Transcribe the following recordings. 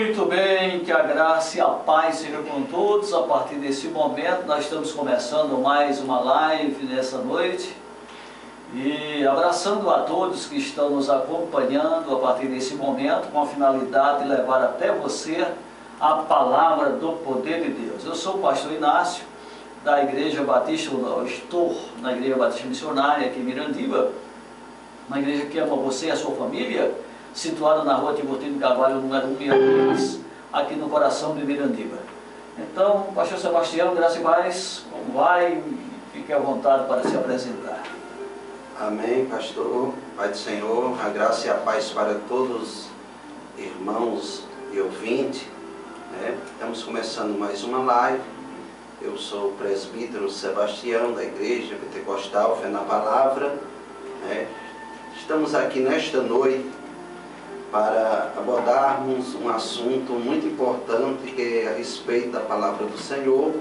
Muito bem, que a graça e a paz sejam com todos. A partir desse momento nós estamos começando mais uma live nessa noite e abraçando a todos que estão nos acompanhando a partir desse momento com a finalidade de levar até você a palavra do poder de Deus. Eu sou o pastor Inácio da Igreja Batista, estou na Igreja Batista Missionária aqui em Mirandiba, uma igreja que ama você e a sua família, situada na rua Tiburtino de Carvalho, número 162, aqui no coração de Mirandiba. Então, pastor Sebastião, graça e paz, como vai? Fique à vontade para se apresentar. Amém, pastor, Pai do Senhor, a graça e a paz para todos, irmãos e ouvintes. Estamos começando mais uma live. Eu sou o presbítero Sebastião, da Igreja Pentecostal Fé na Palavra. Estamos aqui nesta noite para abordarmos um assunto muito importante, que é a respeito da palavra do Senhor.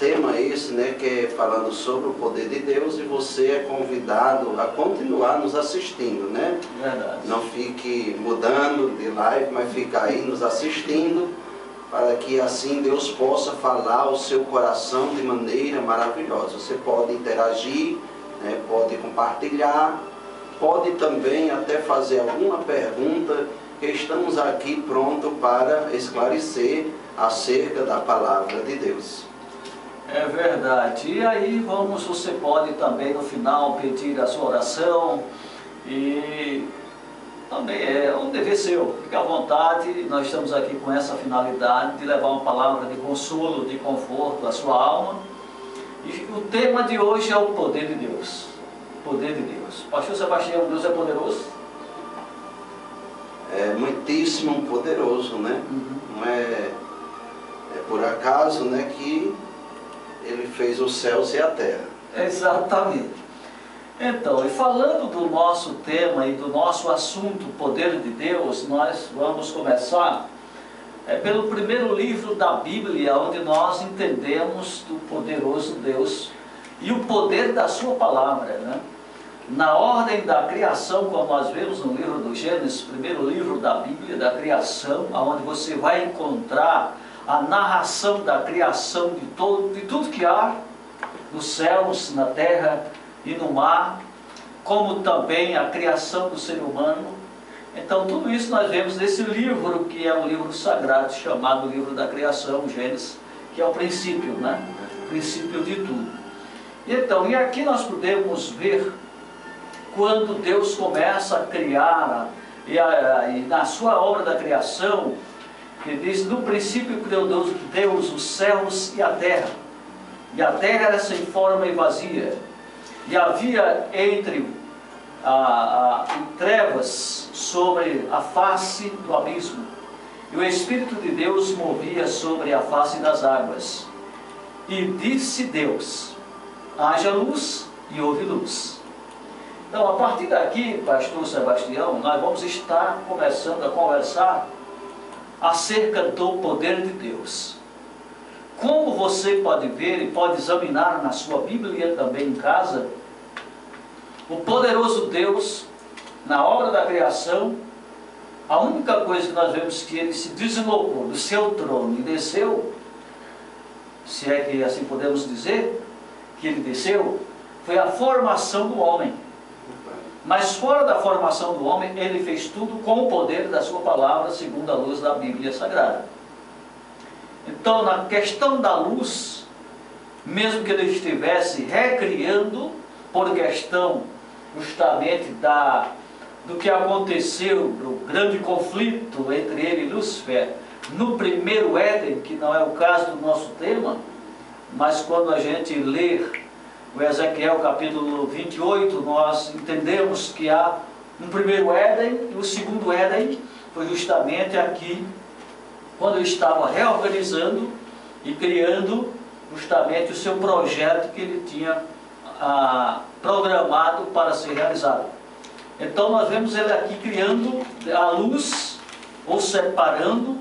Tema esse, que é falando sobre o poder de Deus, e você é convidado a continuar nos assistindo, Verdade. Não fique mudando de live, mas fica aí nos assistindo, para que assim Deus possa falar ao seu coração de maneira maravilhosa. Você pode interagir, pode compartilhar, pode também até fazer alguma pergunta, que estamos aqui prontos para esclarecer acerca da palavra de Deus. É verdade. E aí você pode também no final pedir a sua oração, e também é um dever seu. Fique à vontade, nós estamos aqui com essa finalidade de levar uma palavra de consolo, de conforto à sua alma. E o tema de hoje é o poder de Deus. Poder de Deus. Pastor Sebastião, Deus é poderoso? É muitíssimo poderoso, Não é por acaso, que Ele fez os céus e a terra. Exatamente. Então, e falando do nosso tema e do nosso assunto, poder de Deus, nós vamos começar pelo primeiro livro da Bíblia, onde nós entendemos do poderoso Deus e o poder da sua palavra, Na ordem da criação, como nós vemos no livro do Gênesis, primeiro livro da Bíblia, da criação, onde você vai encontrar a narração da criação de tudo que há nos céus, na terra e no mar, como também a criação do ser humano. Então tudo isso nós vemos nesse livro, que é um livro sagrado, chamado Livro da Criação, Gênesis, que é o princípio, O princípio de tudo. Então, e aqui nós podemos ver quando Deus começa a criar, e na sua obra da criação, que diz: no princípio criou Deus os céus e a terra era sem forma e vazia, e havia entre trevas sobre a face do abismo, e o Espírito de Deus movia sobre a face das águas. E disse Deus: haja luz, e houve luz. Então, a partir daqui, pastor Sebastião, nós vamos estar começando a conversar acerca do poder de Deus. Como você pode ver e pode examinar na sua Bíblia também em casa, o poderoso Deus, na obra da criação, a única coisa que nós vemos que ele se deslocou do seu trono e desceu, se é que assim podemos dizer, que ele desceu, foi a formação do homem. Mas fora da formação do homem, ele fez tudo com o poder da sua palavra, segundo a luz da Bíblia Sagrada. Então, na questão da luz, mesmo que ele estivesse recriando, por questão justamente do que aconteceu, do grande conflito entre ele e Lúcifer, no primeiro Éden, que não é o caso do nosso tema, mas quando a gente lê o Ezequiel capítulo 28, nós entendemos que há um primeiro Éden, e o segundo Éden foi justamente aqui, quando ele estava reorganizando e criando justamente o seu projeto que ele tinha programado para ser realizado. Então nós vemos ele aqui criando a luz, ou separando,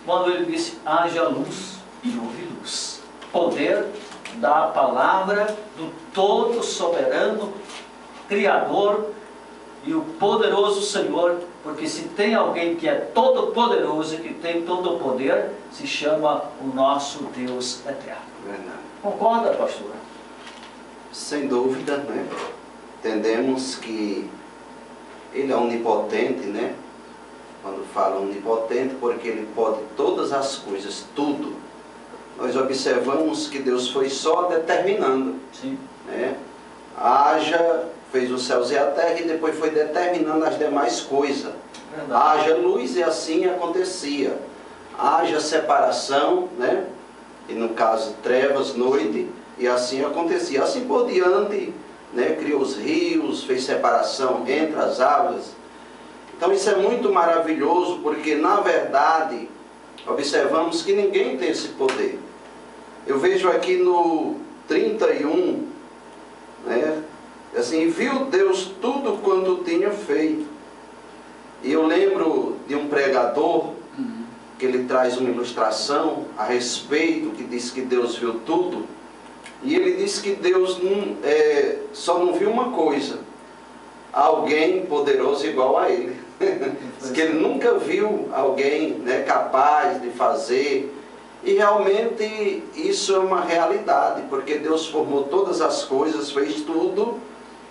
quando ele disse: haja luz, e houve luz. Poder da palavra do todo soberano, Criador, e o poderoso Senhor, porque se tem alguém que é todo poderoso e que tem todo o poder, se chama o nosso Deus eterno. Verdade. Concorda, pastor? Sem dúvida, né? Entendemos que Ele é onipotente, né? Quando fala onipotente, porque Ele pode todas as coisas, tudo. Nós observamos que Deus foi só determinando. Sim. Né? Haja, fez os céus e a terra e depois foi determinando as demais coisas. Verdade. Haja luz e assim acontecia. Haja separação, né? E no caso trevas, noite, e assim acontecia. Assim por diante, né? Criou os rios, fez separação entre as águas. Então isso é muito maravilhoso, porque na verdade observamos que ninguém tem esse poder. Eu vejo aqui no 31, né? Assim, viu Deus tudo quanto tinha feito. E eu lembro de um pregador, que ele traz uma ilustração a respeito, que diz que Deus viu tudo. E ele diz que Deus só não viu uma coisa: alguém poderoso igual a ele. Diz que ele nunca viu alguém, né, capaz de fazer. E realmente isso é uma realidade, porque Deus formou todas as coisas, fez tudo,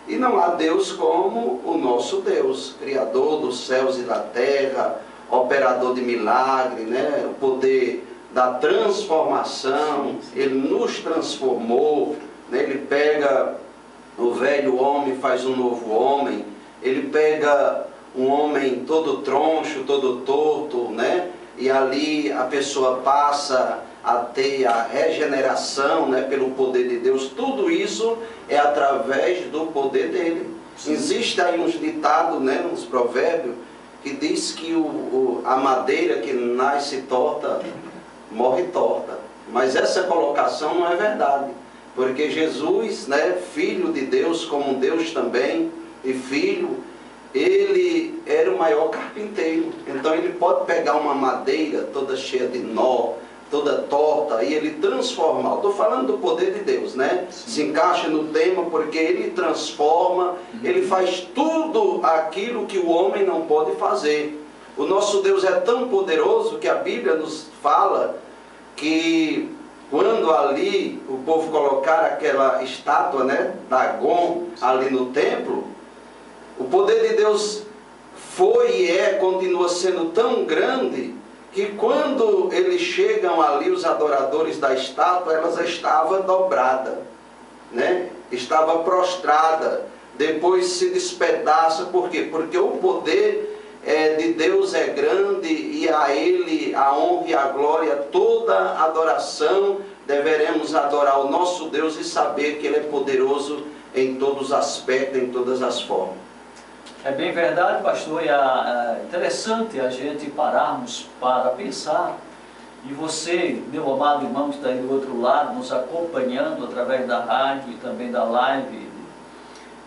e não há Deus como o nosso Deus, Criador dos céus e da terra, operador de milagre, né? O poder da transformação. Ele nos transformou, né? Ele pega o velho homem, faz um novo homem. Ele pega um homem todo troncho, todo torto, né? E ali a pessoa passa a ter a regeneração, né, pelo poder de Deus. Tudo isso é através do poder dele. Sim. Existe aí uns ditados, né, uns provérbios, que diz que a madeira que nasce torta, morre torta. Mas essa colocação não é verdade. Porque Jesus, né, filho de Deus, como Deus também, e filho, ele era o maior carpinteiro. Então ele pode pegar uma madeira toda cheia de nó, toda torta, e ele transformar. Estou falando do poder de Deus, né? Sim. Se encaixa no tema, porque ele transforma, ele faz tudo aquilo que o homem não pode fazer. O nosso Deus é tão poderoso que a Bíblia nos fala que quando ali o povo colocar aquela estátua, né, Dagon ali no templo, o poder de Deus foi e continua sendo tão grande, que quando eles chegam ali, os adoradores da estátua, elas estavam dobradas, né? Estava prostrada, depois se despedaça. Por quê? Porque o poder de Deus é grande, e a Ele a honra e a glória, toda adoração. Deveremos adorar o nosso Deus e saber que Ele é poderoso em todos os aspectos, em todas as formas. É bem verdade, pastor, e é interessante a gente pararmos para pensar. E você, meu amado irmão que está aí do outro lado, nos acompanhando através da rádio e também da live,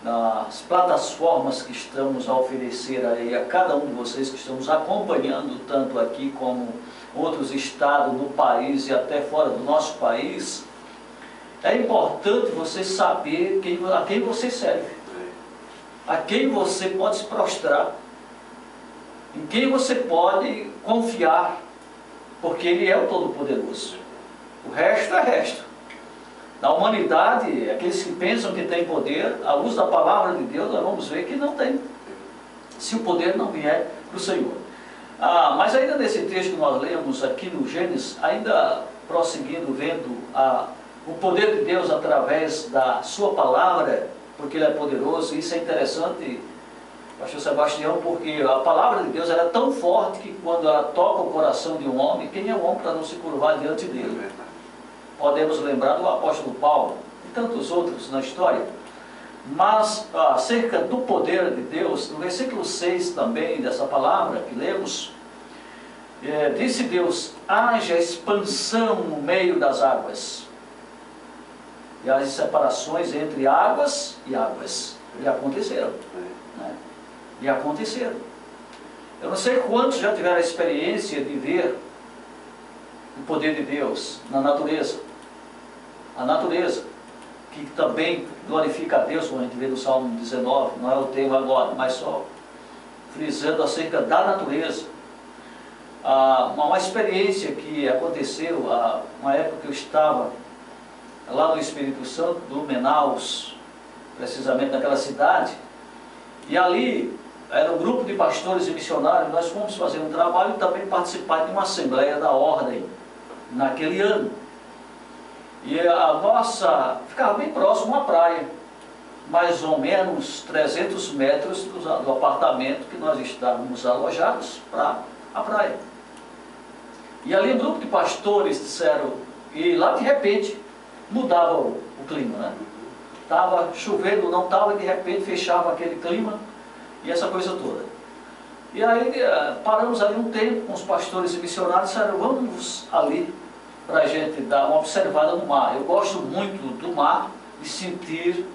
nas plataformas que estamos a oferecer aí a cada um de vocês que estamos acompanhando, tanto aqui como outros estados no país e até fora do nosso país. É importante você saber a quem você serve, a quem você pode se prostrar, em quem você pode confiar, porque Ele é o Todo-Poderoso. O resto é resto. Na humanidade, aqueles que pensam que têm poder, à luz da palavra de Deus, nós vamos ver que não tem, se o poder não vier do Senhor. Mas ainda nesse texto que nós lemos aqui no Gênesis, ainda prosseguindo, vendo o poder de Deus através da sua palavra, porque Ele é poderoso. Isso é interessante, pastor Sebastião, porque a palavra de Deus ela é tão forte que quando ela toca o coração de um homem, quem é o homem para não se curvar diante dele? Podemos lembrar do apóstolo Paulo e tantos outros na história. Mas acerca do poder de Deus, no versículo 6 também dessa palavra que lemos, disse Deus: haja expansão no meio das águas, e as separações entre águas e águas. E aconteceram. Né? E aconteceram. Eu não sei quantos já tiveram a experiência de ver o poder de Deus na natureza. A natureza. que também glorifica a Deus, como a gente vê no Salmo 19, não é o tema agora, mas só frisando acerca da natureza. Uma experiência que aconteceu, uma época que eu estava lá no Espírito Santo, no Manaus, precisamente naquela cidade, e ali era um grupo de pastores e missionários. Nós fomos fazer um trabalho e também participar de uma assembleia da ordem naquele ano. E a nossa ficava bem próximo à praia, mais ou menos 300 metros do apartamento que nós estávamos alojados para a praia. E ali um grupo de pastores disseram, e lá de repente mudava o clima, né? Estava chovendo, não estava, e de repente fechava aquele clima e essa coisa toda. E aí paramos ali um tempo com os pastores e missionários e disseram, vamos ali para a gente dar uma observada no mar. Eu gosto muito do mar e sentir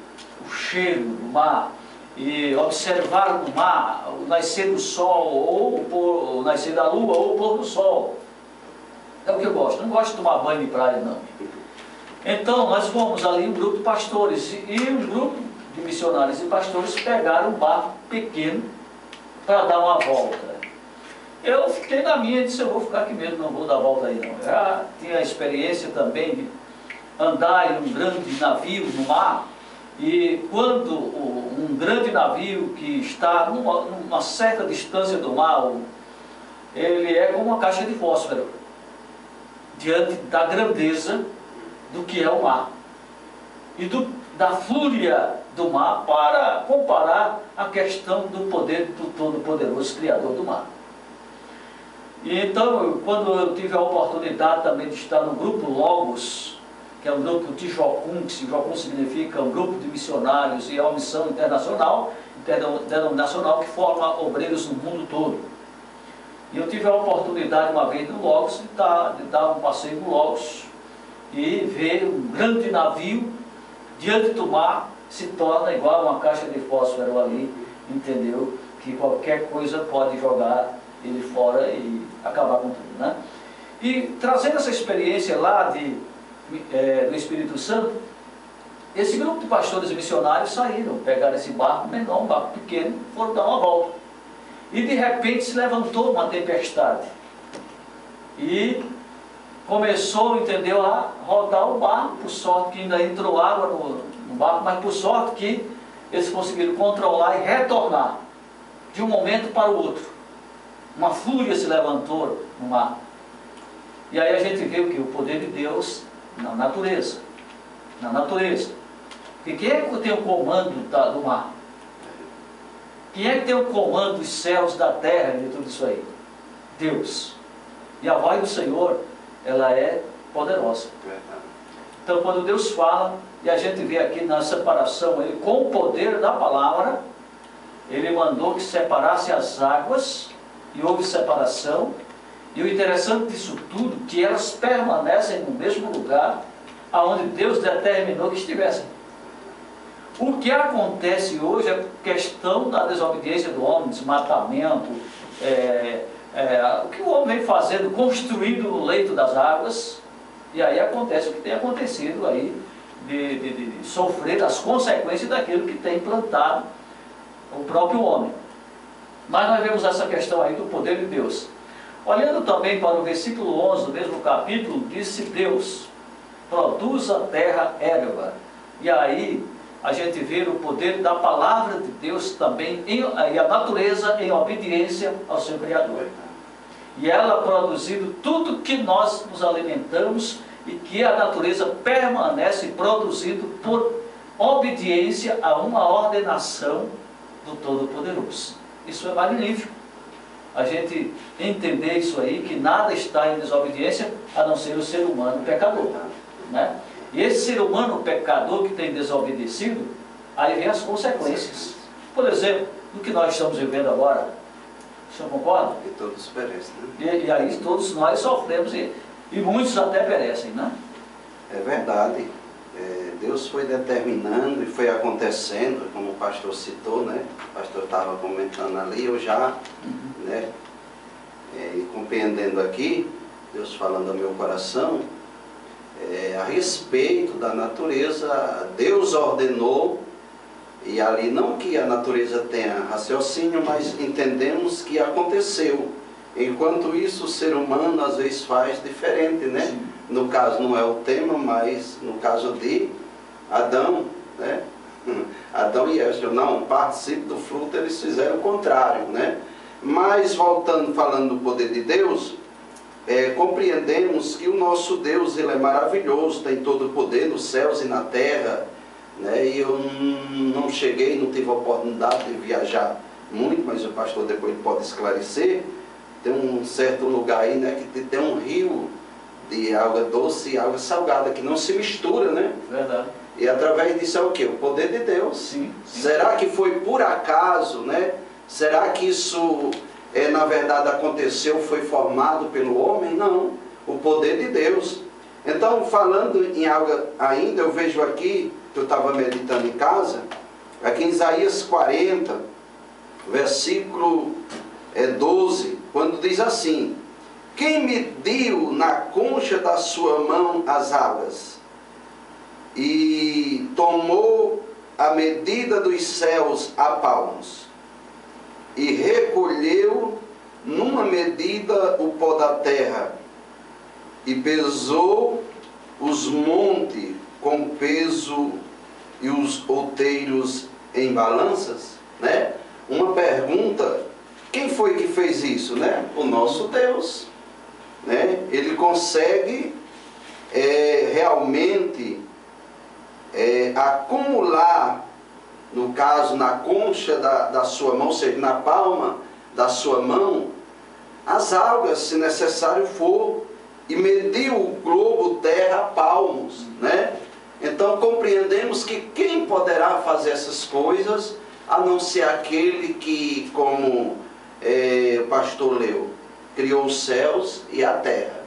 o cheiro do mar e observar no mar o nascer do sol, ou o nascer da lua, ou o pôr do sol. É o que eu gosto. Não gosto de tomar banho de praia, não. Então nós fomos ali, um grupo de pastores, e um grupo de missionários e pastores pegaram um barco pequeno para dar uma volta. Eu fiquei na minha e disse, eu vou ficar aqui mesmo, não vou dar volta aí não. Eu já tinha a experiência também de andar em um grande navio no mar, e quando um grande navio que está numa certa distância do mar, ele é como uma caixa de fósforo, diante da grandeza do que é o mar, e da fúria do mar, para comparar a questão do poder do Todo-Poderoso Criador do mar. E então, quando eu tive a oportunidade também de estar no grupo Logos, que é um grupo de Jocum, que Jocum significa um grupo de missionários e é uma missão internacional, denominacional, que forma obreiros no mundo todo. E eu tive a oportunidade uma vez no Logos de dar um passeio no Logos e ver um grande navio diante do mar se torna igual a uma caixa de fósforo ali, entendeu? Que qualquer coisa pode jogar ele fora e acabar com tudo, né? E trazendo essa experiência lá do Espírito Santo, esse grupo de pastores e missionários saíram, pegaram esse barco menor, um barco pequeno, foram dar uma volta. E de repente se levantou uma tempestade. E começou, entendeu, a rodar o barco, por sorte que ainda entrou água no barco, mas por sorte que eles conseguiram controlar e retornar de um momento para o outro. Uma fúria se levantou no mar. E aí a gente vê o poder de Deus na natureza. Na natureza. Porque quem é que tem o comando do mar? Quem é que tem o comando dos céus, da terra e de tudo isso aí? Deus. E a voz do Senhor, ela é poderosa. Então quando Deus fala, e a gente vê aqui na separação, ele com o poder da palavra, ele mandou que separasse as águas, e houve separação. E o interessante disso tudo, que elas permanecem no mesmo lugar aonde Deus determinou que estivessem. O que acontece hoje é questão da desobediência do homem, desmatamento, o que o homem vem fazendo, construindo no leito das águas, e aí acontece o que tem acontecido aí, de sofrer as consequências daquilo que tem plantado o próprio homem. Mas nós vemos essa questão aí do poder de Deus. Olhando também para o versículo 11 do mesmo capítulo, disse Deus, produz a terra erva. E aí a gente vê o poder da palavra de Deus também, e a natureza em obediência ao seu Criador. E ela produzindo tudo que nós nos alimentamos, e que a natureza permanece produzindo por obediência a uma ordenação do Todo-Poderoso. Isso é magnífico. A gente entender isso aí, que nada está em desobediência, a não ser o ser humano pecador, né? E esse ser humano pecador que tem desobedecido, aí vem as consequências. Por exemplo, do que nós estamos vivendo agora. O senhor concorda? E todos perecem, né? E aí todos nós sofremos e muitos até perecem, né? É verdade. Deus foi determinando e foi acontecendo, como o pastor citou, né? O pastor estava comentando ali, eu já, né? E compreendendo aqui, Deus falando ao meu coração, a respeito da natureza. Deus ordenou, e ali não que a natureza tenha raciocínio, mas entendemos que aconteceu. Enquanto isso, o ser humano às vezes faz diferente, né? Sim. No caso não é o tema, mas no caso de Adão, né? Adão e Eva, não participe do fruto, eles fizeram o contrário, né? Mas voltando, falando do poder de Deus, compreendemos que o nosso Deus, ele é maravilhoso, tem todo o poder nos céus e na terra, né? E eu não cheguei, não tive a oportunidade de viajar muito, mas o pastor depois pode esclarecer. Tem um certo lugar aí, né, que tem um rio de água doce e água salgada, que não se mistura, né? Verdade. E através disso é o quê? O poder de Deus. Sim, sim. Será que foi por acaso, né? Será que isso, na verdade, aconteceu, foi formado pelo homem? Não. O poder de Deus. Então, falando em algo ainda, eu vejo aqui, que eu estava meditando em casa, aqui em Isaías 40, versículo 12, quando diz assim: quem mediu na concha da sua mão as águas, e tomou a medida dos céus a palmos, e recolheu numa medida o pó da terra, e pesou os montes com peso e os outeiros em balanças, né? Uma pergunta: quem foi que fez isso, né? O nosso Deus, né? Ele consegue realmente acumular, no caso, na concha da sua mão, ou seja, na palma da sua mão, as algas, se necessário for, e mediu o globo terra a palmos, né? Então compreendemos que quem poderá fazer essas coisas, a não ser aquele que, como o pastor leu, criou os céus e a terra.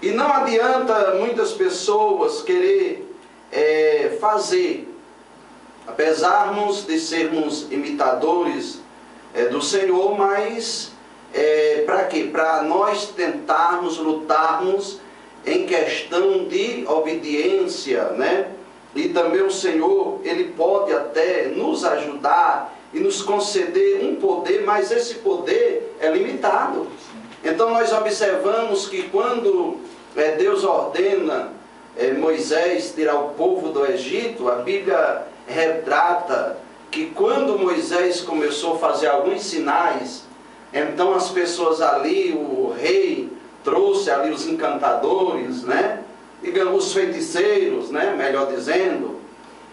E não adianta muitas pessoas querer fazer, apesar de sermos imitadores do Senhor, mas para quê? Para nós tentarmos, lutarmos em questão de obediência, né? E também o Senhor, Ele pode até nos ajudar e nos conceder um poder, mas esse poder é limitado. Então nós observamos que quando Deus ordena Moisés tirar o povo do Egito, a Bíblia retrata que quando Moisés começou a fazer alguns sinais, então as pessoas ali, o rei trouxe ali os encantadores, né? Digamos, os feiticeiros, né? Melhor dizendo,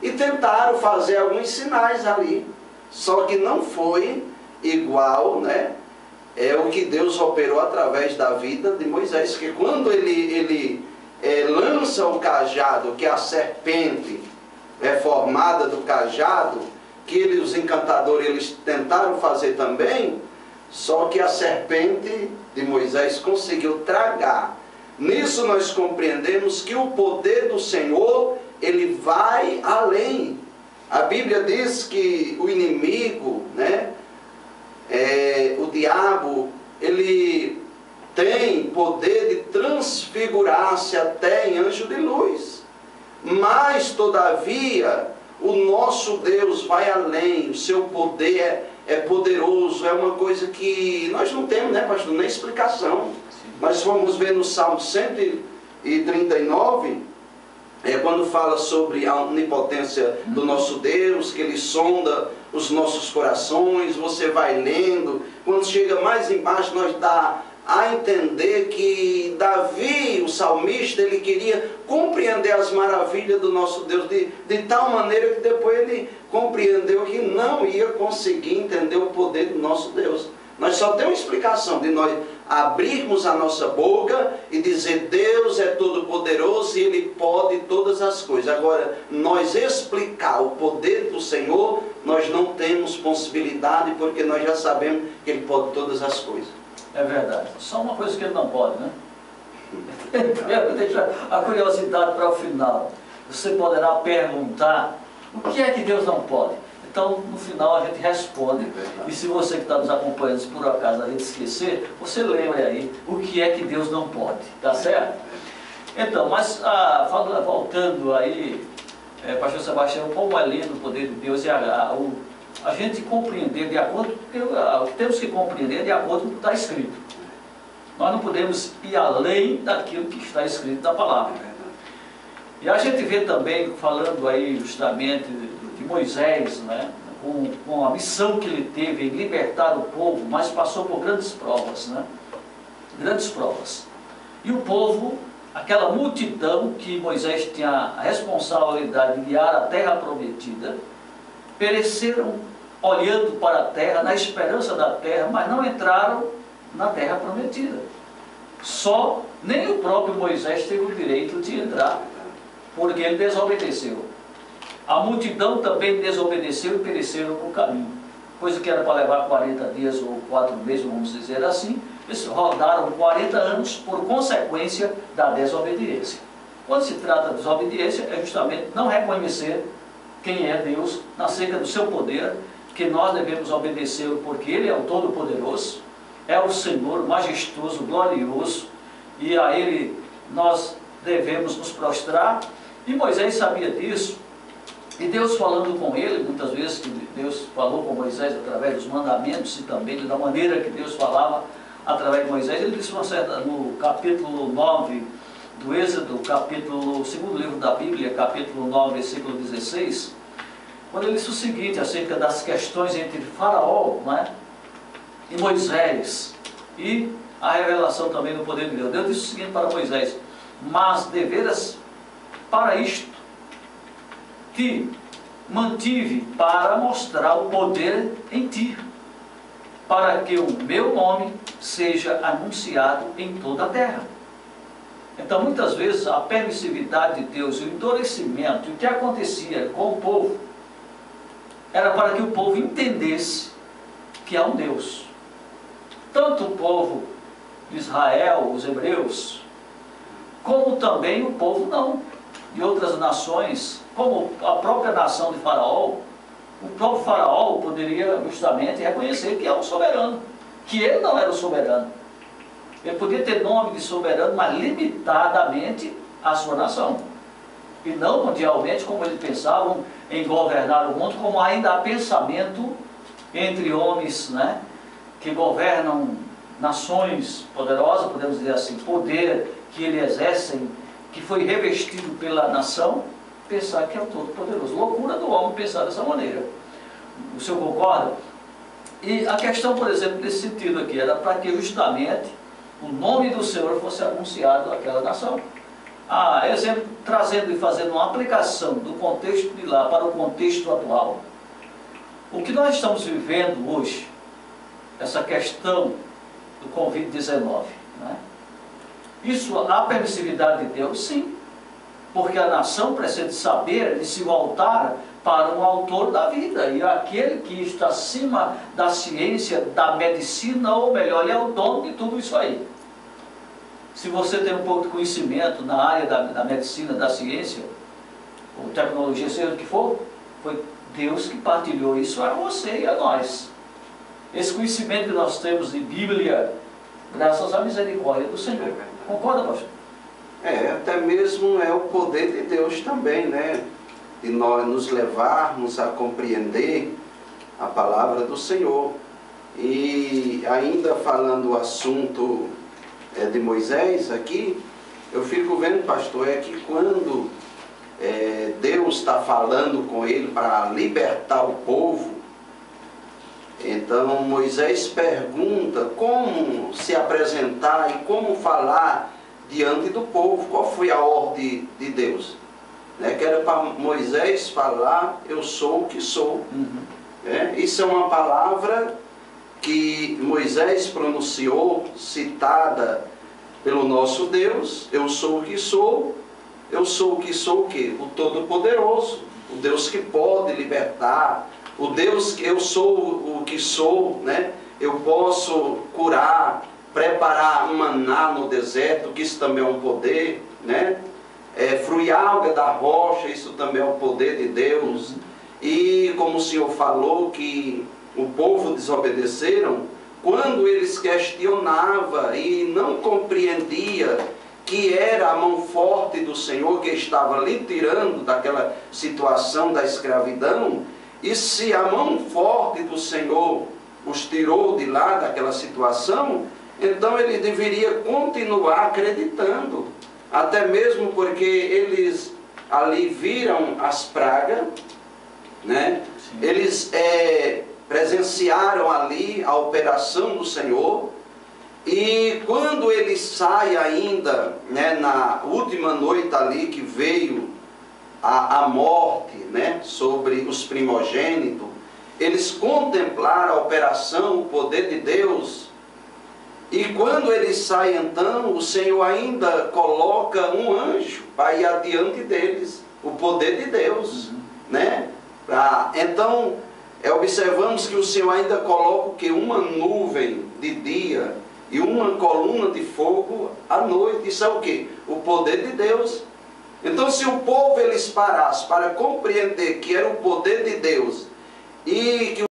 e tentaram fazer alguns sinais ali, só que não foi igual, né? O que Deus operou através da vida de Moisés, que quando ele lança o cajado, que é a serpente formada do cajado, que os encantadores eles tentaram fazer também, só que a serpente de Moisés conseguiu tragar. Nisso nós compreendemos que o poder do Senhor, ele vai além. A Bíblia diz que o inimigo, né, o diabo, ele tem poder de transfigurar-se até em anjo de luz. Mas, todavia, o nosso Deus vai além, o seu poder é poderoso, é uma coisa que nós não temos, né, pastor, nem explicação. Nós vamos ver no Salmo 139, quando fala sobre a onipotência do nosso Deus, que Ele sonda os nossos corações, você vai lendo, quando chega mais embaixo, nós dá a entender que Davi, o salmista, ele queria compreender as maravilhas do nosso Deus, de tal maneira que depois ele compreendeu que não ia conseguir entender o poder do nosso Deus. Nós só temos explicação de nós abrirmos a nossa boca e dizer: Deus é todo poderoso e Ele pode todas as coisas. Agora, nós explicar o poder do Senhor, nós não temos possibilidade, porque nós já sabemos que Ele pode todas as coisas. É verdade. Só uma coisa que Ele não pode, né? Eu deixo a curiosidade para o final. Você poderá perguntar: o que é que Deus não pode? Então, no final, a gente responde. E se você que está nos acompanhando, se por acaso a gente esquecer, você lembra aí o que é que Deus não pode. Tá certo? Então, mas voltando aí, pastor Sebastião, como é lindo o poder de Deus e a gente compreender de acordo, temos que compreender de acordo com o que está escrito. Nós não podemos ir além daquilo que está escrito na palavra. E a gente vê também, falando aí justamente de Moisés, né, com a missão que ele teve em libertar o povo, mas passou por grandes provas, né? Grandes provas. E o povo, aquela multidão que Moisés tinha a responsabilidade de guiar a terra prometida, pereceram olhando para a terra, na esperança da terra, mas não entraram na terra prometida. Nem o próprio Moisés teve o direito de entrar, porque ele desobedeceu. A multidão também desobedeceu e pereceram no caminho. Coisa que era para levar 40 dias ou 4 meses, vamos dizer assim, eles rodaram 40 anos por consequência da desobediência. Quando se trata de desobediência, é justamente não reconhecer quem é Deus, acerca do seu poder, que nós devemos obedecê-lo porque Ele é o Todo-Poderoso, é o Senhor majestoso, glorioso, e a Ele nós devemos nos prostrar. E Moisés sabia disso, e Deus falando com ele, muitas vezes Deus falou com Moisés através dos mandamentos e também da maneira que Deus falava através de Moisés. Ele disse no capítulo 9 do Êxodo, segundo livro da Bíblia, capítulo 9, versículo 16, quando ele disse o seguinte, acerca das questões entre Faraó, né, e Moisés, e a revelação também do poder de Deus. Deus disse o seguinte para Moisés: mas deveras para isto te mantive para mostrar o poder em ti, para que o meu nome seja anunciado em toda a terra. Então, muitas vezes, a permissividade de Deus, o endurecimento, o que acontecia com o povo, era para que o povo entendesse que há um Deus. Tanto o povo de Israel, os hebreus, como também o povo de outras nações, como a própria nação de Faraó. O próprio Faraó poderia justamente reconhecer que é um soberano, que ele não era o soberano. Ele podia ter nome de soberano, mas limitadamente à sua nação. E não mundialmente, como eles pensavam em governar o mundo, como ainda há pensamento entre homens, né, que governam nações poderosas, podemos dizer assim, poder que eles exercem, que foi revestido pela nação, pensar que é o Todo-Poderoso. Loucura do homem pensar dessa maneira. O senhor concorda? E a questão, por exemplo, nesse sentido aqui, era para que justamente o nome do Senhor fosse anunciado àquela nação. Exemplo, trazendo e fazendo uma aplicação do contexto de lá para o contexto atual. O que nós estamos vivendo hoje, essa questão do Covid-19, né? Isso, a permissividade de Deus, sim, porque a nação precisa de saber e se voltar para o autor da vida, e aquele que está acima da ciência, da medicina, ou melhor, ele é o dono de tudo isso aí. Se você tem um pouco de conhecimento na área da medicina, da ciência, ou tecnologia, seja o que for, foi Deus que partilhou isso a você e a nós. Esse conhecimento que nós temos de Bíblia, graças à misericórdia do Senhor. Concorda, pastor? Até mesmo é o poder de Deus também, né? De nós nos levarmos a compreender a palavra do Senhor. E ainda falando o assunto de Moisés aqui, eu fico vendo, pastor, que quando Deus está falando com ele para libertar o povo, então Moisés pergunta como se apresentar e como falar diante do povo. Qual foi a ordem de Deus? Que era para Moisés falar: eu sou o que sou. Isso é uma palavra que Moisés pronunciou, citada pelo nosso Deus. Eu sou o que sou. Eu sou o que sou o quê? O Todo-Poderoso, o Deus que pode libertar, o Deus que eu sou o que sou, né? Eu posso curar, preparar um maná no deserto, que isso também é um poder, né? Fruir água da rocha, isso também é um poder de Deus. E como o Senhor falou que o povo desobedeceram, quando eles questionavam e não compreendiam que era a mão forte do Senhor que estava lhe tirando daquela situação da escravidão, e se a mão forte do Senhor os tirou de lá daquela situação, então ele deveria continuar acreditando, até mesmo porque eles ali viram as pragas, né? Eles presenciaram ali a operação do Senhor, e quando ele sai ainda, né, na última noite ali que veio a morte, né, sobre os primogênitos, eles contemplaram a operação, o poder de Deus. E quando ele sai então, o Senhor ainda coloca um anjo para ir adiante deles, o poder de Deus, né? Então, observamos que o Senhor ainda coloca o quê? Uma nuvem de dia e uma coluna de fogo à noite. Isso é o quê? O poder de Deus. Então, se o povo eles parasse para compreender que era o poder de Deus e que